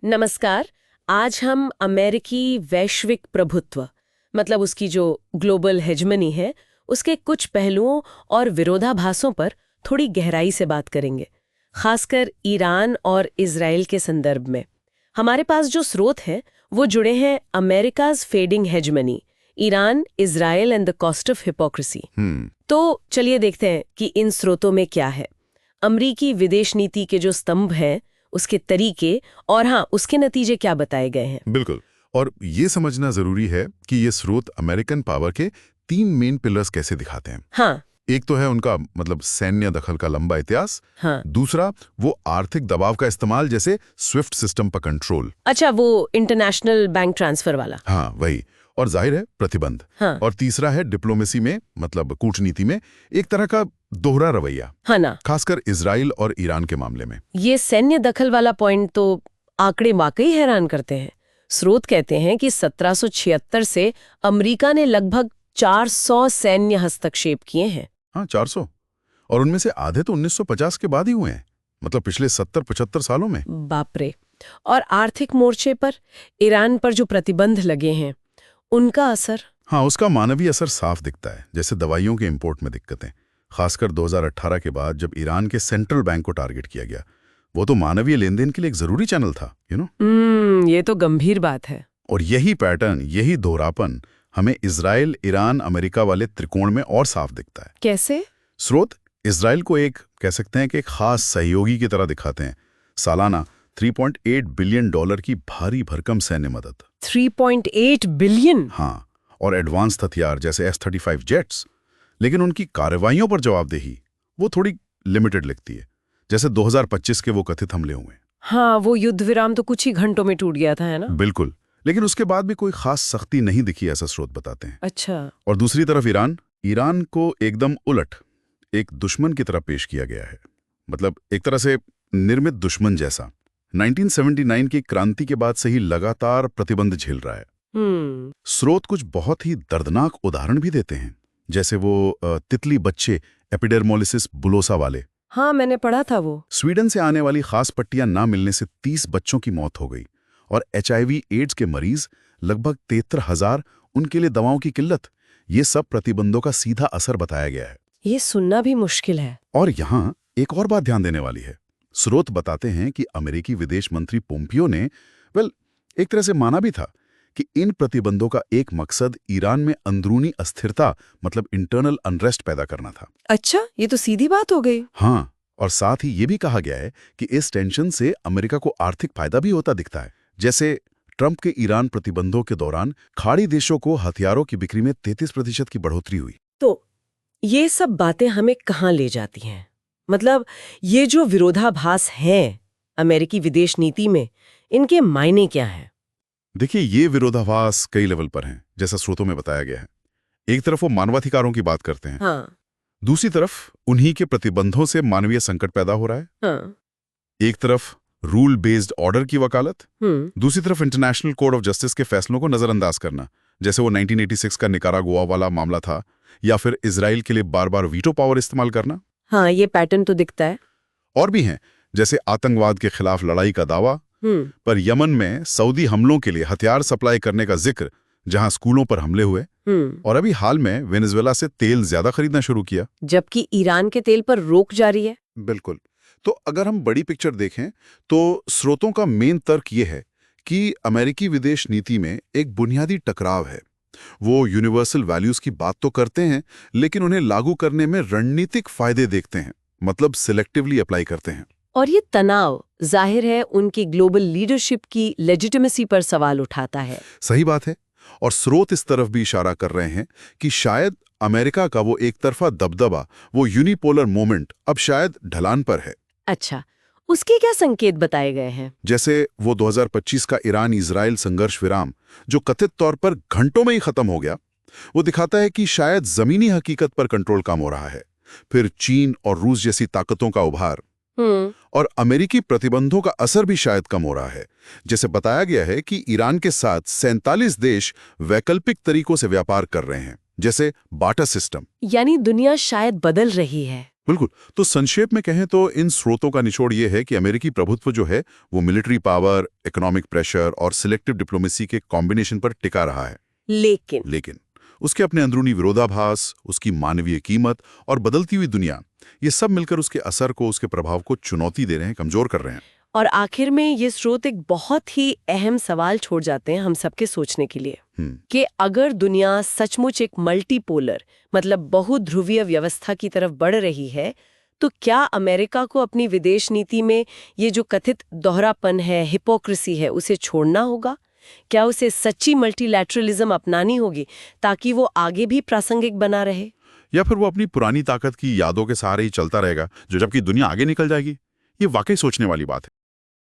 नमस्कार। आज हम अमेरिकी वैश्विक प्रभुत्व मतलब उसकी जो ग्लोबल हेजमनी है उसके कुछ पहलुओं और विरोधाभासों पर थोड़ी गहराई से बात करेंगे, खासकर ईरान और इजराइल के संदर्भ में। हमारे पास जो स्रोत हैं वो जुड़े हैं America's fading hegemony, Iran, Israel and the cost of hypocrisy. तो चलिए देखते हैं कि इन स्रोतों में क्या है। अमरीकी विदेश नीति के जो स्तंभ हैं उसके तरीके और हाँ उसके नतीजे क्या बताए गए हैं। बिल्कुल। और ये समझना जरूरी है कि ये स्रोत अमेरिकन पावर के 3 मेन पिलर्स कैसे दिखाते हैं। हाँ। एक तो है उनका मतलब सैन्य दखल का लंबा इतिहास। हाँ। दूसरा वो आर्थिक दबाव का इस्तेमाल, जैसे स्विफ्ट सिस्टम पर कंट्रोल। अच्छा, वो इंटरनेशनल बैंक ट्रांसफर वाला। हाँ वही। और जाहिर है प्रतिबंध। हाँ। और तीसरा है डिप्लोमेसी में मतलब कूटनीति में एक तरह का दोहरा रवैया। हाँ ना। खासकर इजराइल और ईरान के मामले में। ये सैन्य दखल वाला पॉइंट तो आंकड़े वाकई हैरान करते हैं। स्रोत कहते हैं कि 1776 से अमेरिका ने लगभग 400 सैन्य हस्तक्षेप किए हैं। हाँ 400। और उनमें से आधे तो 1950 के बाद ही हुए हैं, मतलब पिछले 70-75 सालों में। बाप रे। और आर्थिक मोर्चे पर ईरान पर जो प्रतिबंध लगे हैं उनका असर? हाँ, उसका मानवीय असर साफ दिखता है, जैसे दवाइयों के इंपोर्ट में दिक्कतें। खासकर 2018 के बाद जब ईरान के सेंट्रल बैंक को टारगेट किया गया, वो तो मानवीय लेनदेन के लिए एक जरूरी चैनल था, ये तो गंभीर बात है। और यही पैटर्न, यही दोहरापन हमें इजराइल, ईरान, अमेरिका वाले त्रिकोण में और साफ दिखता है। कैसे? स्रोत इजराइल को एक कह सकते हैं कि एक खास सहयोगी की तरह दिखाते हैं। सालाना $3.8 बिलियन की भारी भरकम सैन्य मदद। 3.8 बिलियन? हाँ, और एडवांस हथियार जैसे F-35 जेट्स। लेकिन उनकी कार्रवाइयों पर जवाबदेही वो थोड़ी लिमिटेड लगती है, जैसे 2025 के वो कथित हमले हुए। हाँ, वो युद्ध विराम तो कुछ ही घंटों में टूट गया था, है ना? बिल्कुल। लेकिन उसके बाद भी कोई खास सख्ती नहीं दिखी, ऐसा स्रोत बताते हैं। अच्छा। और दूसरी तरफ ईरान को एकदम उलट एक दुश्मन की तरह पेश किया गया है, मतलब एक तरह से निर्मित दुश्मन जैसा। 1979 की क्रांति के बाद से ही लगातार प्रतिबंध झेल रहा है। स्रोत कुछ बहुत ही दर्दनाक उदाहरण भी देते हैं, जैसे वो तितली बच्चे एपिडर्मोलिसिस बुलोसा वाले। हाँ, मैंने पढ़ा था वो। स्वीडन से आने वाली खास पट्टियां ना मिलने से 30 बच्चों की मौत हो गई। और HIV एड्स के मरीज लगभग 73,000, उनके लिए दवाओं की किल्लत। ये सब प्रतिबंधों का सीधा असर बताया गया है। ये सुनना भी मुश्किल है। और यहाँ एक और बात ध्यान देने वाली है। स्रोत बताते हैं कि अमेरिकी विदेश मंत्री पोम्पियो ने एक तरह से माना भी था कि इन प्रतिबंधों का एक मकसद ईरान में अंदरूनी अस्थिरता मतलब इंटरनल अनरेस्ट पैदा करना था। अच्छा, ये तो सीधी बात हो गई। हाँ, और साथ ही ये भी कहा गया है कि इस टेंशन से अमेरिका को आर्थिक फायदा भी होता दिखता है, जैसे ट्रंप के ईरान प्रतिबंधों के दौरान खाड़ी देशों को हथियारों की बिक्री में 33% की बढ़ोतरी हुई। तो ये सब बातें हमें कहाँ ले जाती हैं? मतलब ये जो विरोधाभास हैं अमेरिकी विदेश नीति में, इनके मायने क्या हैं? देखिए, ये विरोधाभास कई लेवल पर हैं, जैसा स्रोतों में बताया गया है। एक तरफ वो मानवाधिकारों की बात करते हैं। हाँ। दूसरी तरफ उन्हीं के प्रतिबंधों से मानवीय संकट पैदा हो रहा है। हाँ। एक तरफ रूल बेस्ड ऑर्डर की वकालत, दूसरी तरफ इंटरनेशनल कोर्ट ऑफ जस्टिस के फैसलों को नजरअंदाज करना, जैसे वो 1986 का निकारागुआ वाला मामला था, या फिर इजराइल के लिए बार बार वीटो पावर इस्तेमाल करना। हाँ, ये पैटर्न तो दिखता है। और भी हैं, जैसे आतंकवाद के खिलाफ लड़ाई का दावा, पर यमन में सऊदी हमलों के लिए हथियार सप्लाई करने का जिक्र, जहां स्कूलों पर हमले हुए। और अभी हाल में वेनेजुएला से तेल ज्यादा खरीदना शुरू किया, जबकि ईरान के तेल पर रोक जारी है। बिल्कुल। तो अगर हम बड़ी पिक्चर देखें तो स्रोतों का मेन तर्क ये है कि अमेरिकी विदेश नीति में एक बुनियादी टकराव है। वो यूनिवर्सल वैल्यूज की बात तो करते हैं, लेकिन उन्हें लागू करने में रणनीतिक फायदे देखते हैं, मतलब सिलेक्टिवली अप्लाई करते हैं। और ये तनाव जाहिर है उनकी ग्लोबल लीडरशिप की लेजिटिमेसी पर सवाल उठाता है। सही बात है। और स्रोत इस तरफ भी इशारा कर रहे हैं कि शायद अमेरिका का वो एक तरफा दबदबा, वो यूनिपोलर मोमेंट अब शायद ढलान पर है। अच्छा, उसके क्या संकेत बताए गए हैं? जैसे वो 2025 का ईरान इजराइल संघर्ष विराम, जो कथित तौर पर घंटों में ही खत्म हो गया, वो दिखाता है कि शायद जमीनी हकीकत पर कंट्रोल कम हो रहा है। फिर चीन और रूस जैसी ताकतों का उभार और अमेरिकी प्रतिबंधों का असर भी शायद कम हो रहा है। जैसे बताया गया है कि ईरान के साथ 47 देश वैकल्पिक तरीकों से व्यापार कर रहे हैं, जैसे बार्टर सिस्टम। यानी दुनिया शायद बदल रही है। बिल्कुल। तो संक्षेप में कहें तो इन स्रोतों का निचोड़ ये है कि अमेरिकी प्रभुत्व जो है वो मिलिट्री पावर, इकोनॉमिक प्रेशर और सिलेक्टिव डिप्लोमेसी के कॉम्बिनेशन पर टिका रहा है। लेकिन उसके अपने अंदरूनी विरोधाभास, उसकी मानवीय कीमत और बदलती हुई दुनिया, ये सब मिलकर उसके असर को, उसके प्रभाव को चुनौती दे रहे हैं, कमजोर कर रहे हैं। और आखिर में ये स्रोत एक बहुत ही अहम सवाल छोड़ जाते हैं हम सबके सोचने के लिए कि अगर दुनिया सचमुच एक मल्टीपोलर मतलब बहुध्रुवीय व्यवस्था की तरफ बढ़ रही है, तो क्या अमेरिका को अपनी विदेश नीति में ये जो कथित दोहरापन है, हिपोक्रेसी है, उसे छोड़ना होगा? क्या उसे सच्ची मल्टीलैटरलिज्म अपनानी होगी ताकि वो आगे भी प्रासंगिक बना रहे? या फिर वो अपनी पुरानी ताकत की यादों के सहारे ही चलता रहेगा, जो जबकि दुनिया आगे निकल जाएगी? ये वाकई सोचने वाली बात है।